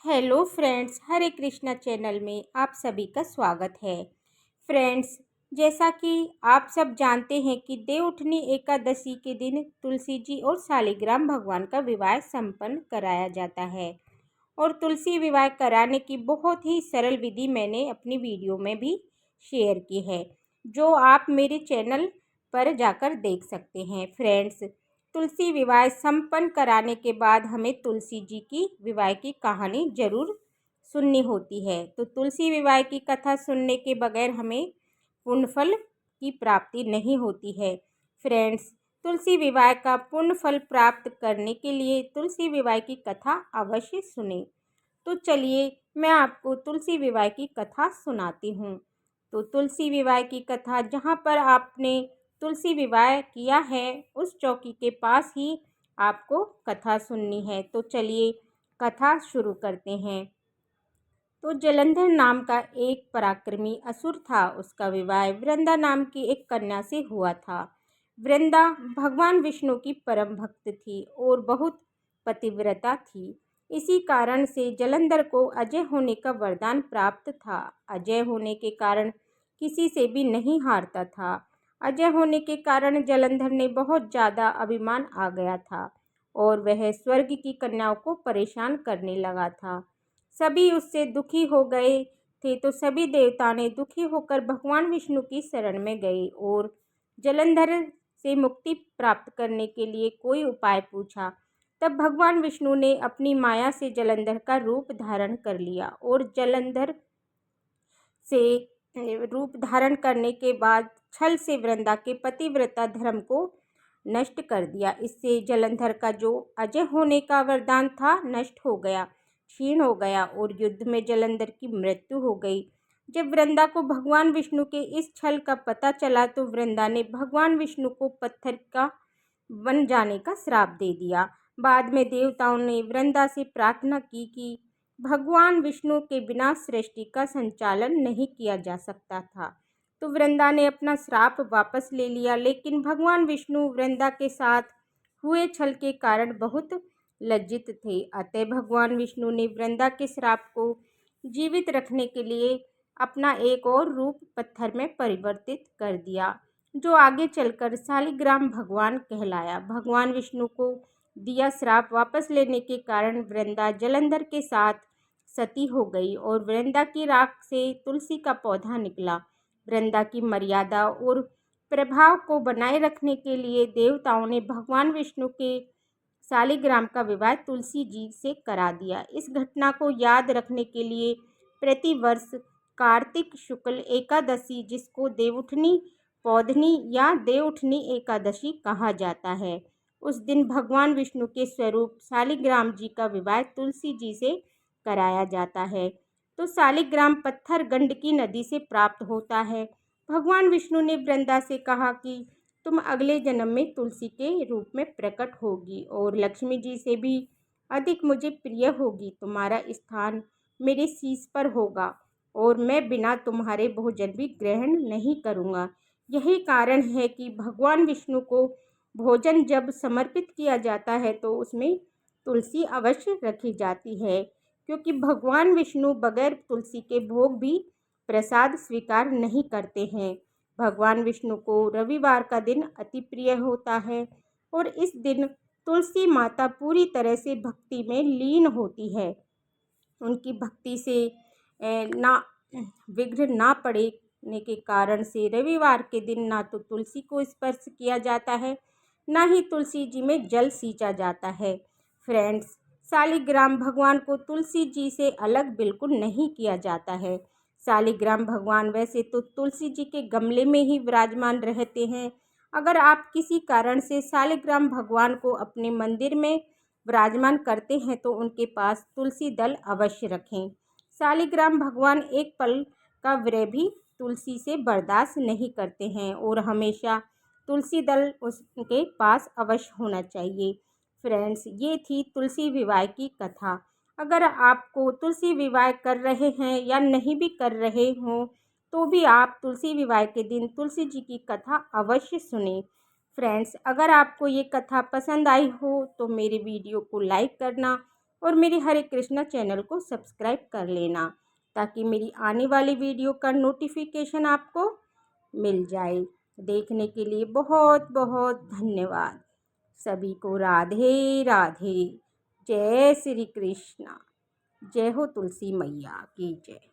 Hello friends, हरे Krishna channel में आप सभी का स्वागत है। फ्रेंड्स, जैसा कि आप सब जानते हैं कि देवउठनी एकादशी के दिन तुलसी जी और शालिग्राम भगवान का विवाह संपन्न कराया जाता है। और तुलसी विवाह कराने की बहुत ही सरल विधि मैंने अपनी वीडियो में भी शेयर की है, जो आप मेरे चैनल पर जाकर देख सकते हैं। फ्रेंड्स, तुलसी विवाह संपन्न कराने के बाद हमें तुलसी जी की विवाह की कहानी जरूर सुननी होती है। तो तुलसी विवाह की कथा सुनने के बगैर हमें पुण्यफल की प्राप्ति नहीं होती है। फ्रेंड्स, तुलसी विवाह का पुण्य फल प्राप्त करने के लिए तुलसी विवाह की कथा अवश्य सुने। तो चलिए मैं आपको तुलसी विवाह की कथा सुनाती हूँ। तो तुलसी विवाह की कथा, जहाँ पर आपने तुलसी विवाह किया है उस चौकी के पास ही आपको कथा सुननी है। तो चलिए कथा शुरू करते हैं। तो जलंधर नाम का एक पराक्रमी असुर था। उसका विवाह वृंदा नाम की एक कन्या से हुआ था। वृंदा भगवान विष्णु की परम भक्त थी और बहुत पतिव्रता थी। इसी कारण से जलंधर को अजय होने का वरदान प्राप्त था। अजय होने के कारण किसी से भी नहीं हारता था। अजय होने के कारण जलंधर ने बहुत ज़्यादा अभिमान आ गया था और वह स्वर्ग की कन्याओं को परेशान करने लगा था। सभी उससे दुखी हो गए थे, तो सभी देवता ने दुखी होकर भगवान विष्णु की शरण में गए और जलंधर से मुक्ति प्राप्त करने के लिए कोई उपाय पूछा। तब भगवान विष्णु ने अपनी माया से जलंधर का रूप धारण कर लिया और जलंधर से रूप धारण करने के बाद छल से वृंदा के पतिव्रता धर्म को नष्ट कर दिया। इससे जलंधर का जो अजय होने का वरदान था नष्ट हो गया, क्षीण हो गया और युद्ध में जलंधर की मृत्यु हो गई। जब वृंदा को भगवान विष्णु के इस छल का पता चला तो वृंदा ने भगवान विष्णु को पत्थर का बन जाने का श्राप दे दिया। बाद में देवताओं ने वृंदा से प्रार्थना की कि भगवान विष्णु के बिना सृष्टि का संचालन नहीं किया जा सकता था। तो वृंदा ने अपना श्राप वापस ले लिया, लेकिन भगवान विष्णु वृंदा के साथ हुए छल के कारण बहुत लज्जित थे। अतः भगवान विष्णु ने वृंदा के श्राप को जीवित रखने के लिए अपना एक और रूप पत्थर में परिवर्तित कर दिया, जो आगे चलकर शालिग्राम भगवान कहलाया। भगवान विष्णु को दिया श्राप वापस लेने के कारण वृंदा जलंधर के साथ सती हो गई और वृंदा की राख से तुलसी का पौधा निकला। वृंदा की मर्यादा और प्रभाव को बनाए रखने के लिए देवताओं ने भगवान विष्णु के शालिग्राम का विवाह तुलसी जी से करा दिया। इस घटना को याद रखने के लिए प्रतिवर्ष कार्तिक शुक्ल एकादशी, जिसको देवउठनी पौधनी या देवउठनी एकादशी कहा जाता है, उस दिन भगवान विष्णु के स्वरूप शालिग्राम जी का विवाह तुलसी जी से कराया जाता है। तो शालिग्राम पत्थर गंडकी नदी से प्राप्त होता है। भगवान विष्णु ने वृंदा से कहा कि तुम अगले जन्म में तुलसी के रूप में प्रकट होगी और लक्ष्मी जी से भी अधिक मुझे प्रिय होगी। तुम्हारा स्थान मेरे शीश पर होगा और मैं बिना तुम्हारे भोजन भी ग्रहण नहीं करूँगा। यही कारण है कि भगवान विष्णु को भोजन जब समर्पित किया जाता है तो उसमें तुलसी अवश्य रखी जाती है, क्योंकि भगवान विष्णु बगैर तुलसी के भोग भी प्रसाद स्वीकार नहीं करते हैं। भगवान विष्णु को रविवार का दिन अति प्रिय होता है और इस दिन तुलसी माता पूरी तरह से भक्ति में लीन होती है। उनकी भक्ति से ना विघ्न ना पड़ने के कारण से रविवार के दिन ना तो तुलसी को स्पर्श किया जाता है, ना ही तुलसी जी में जल सींचा जाता है। फ्रेंड्स, शालिग्राम भगवान को तुलसी जी से अलग बिल्कुल नहीं किया जाता है। शालिग्राम भगवान वैसे तो तुलसी जी के गमले में ही विराजमान रहते हैं। अगर आप किसी कारण से शालिग्राम भगवान को अपने मंदिर में विराजमान करते हैं तो उनके पास तुलसी दल अवश्य रखें। शालिग्राम भगवान एक पल का विरह भी तुलसी से बर्दाश्त नहीं करते हैं और हमेशा तुलसी दल उसके पास अवश्य होना चाहिए। फ्रेंड्स, ये थी तुलसी विवाह की कथा। अगर आपको तुलसी विवाह कर रहे हैं या नहीं भी कर रहे हों तो भी आप तुलसी विवाह के दिन तुलसी जी की कथा अवश्य सुनें। फ्रेंड्स, अगर आपको ये कथा पसंद आई हो तो मेरे वीडियो को लाइक करना, और मेरे हरे कृष्णा चैनल को सब्सक्राइब कर लेना, ताकि मेरी आने वाली वीडियो का नोटिफिकेशन आपको मिल जाए। देखने के लिए बहुत बहुत धन्यवाद। सभी को राधे राधे। जय श्री कृष्णा। जय हो तुलसी मैया की जय।